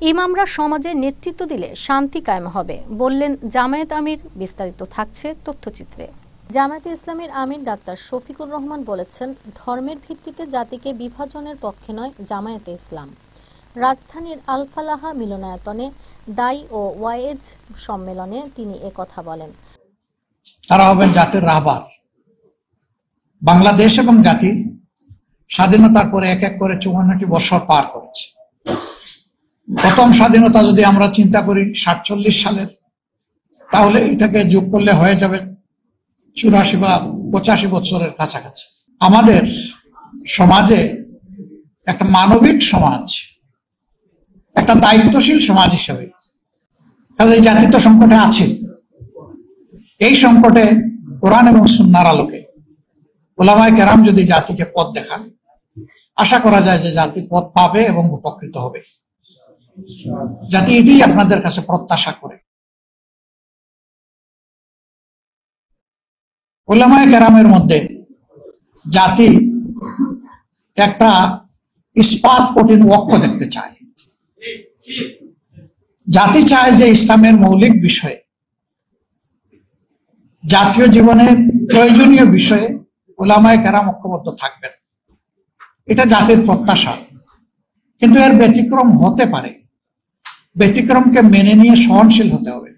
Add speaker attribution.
Speaker 1: ইমামরা সমাজে নেতৃত্ব দিলে শান্তি কায়েম হবে বললেন জামায়াত আমির। বিস্তারিত থাকছে তথ্যচিত্রে। জামায়াতে ইসলামীর আমির ডাক্তার শফিকুর রহমান বলেছেন, ধর্মের ভিত্তিতে জাতিকে বিভাজনের পক্ষে নয় জামায়াতে ইসলাম। রাজধানীর আল ফালাহা মিলনায়তনে দাই ও ওয়াইজ সম্মেলনে তিনি একথা বলেন।
Speaker 2: তারা হবেন জাতির রাহবার। বাংলাদেশ এবং জাতি স্বাধীনতার পরে এক এক করে ৫৪টি বছর পার করেছে। প্রথম স্বাধীনতা যদি আমরা চিন্তা করি ৪৭ সালের, তাহলে এটাকে যোগ করলে হয়ে যাবে ৮৪ বা ৮৫ বছরের কাছাকাছি। আমাদের সমাজে একটা মানবিক সমাজ, একটা দায়িত্বশীল সমাজ হিসেবে কাজেই জাতি তো সংকটে আছে। এই সংকটে কোরআন এবং সুন্নাহর আলোকে উলামায়ে কেরাম যদি জাতিকে পথ দেখান, আশা করা যায় যে জাতি পথ পাবে এবং উপকৃত হবে। জাতি এটাই আপনাদের কাছে প্রত্যাশা করে। উলামায়ে কেরামের মধ্যে জাতি একটা ইস্পাত কঠিন ঐক্য দেখতে চায়। জাতি চায় যে ইসলামের মৌলিক বিষয়ে, জাতীয় জীবনের প্রয়োজনীয় বিষয়ে উলামায়ে কেরাম ঐক্যবদ্ধ থাকবেন। এটা জাতির প্রত্যাশা। কিন্তু এর ব্যতিক্রম হতে পারে। ব্যতিক্রমকে মেনে নিয়ে সহনশীল হতে হবে।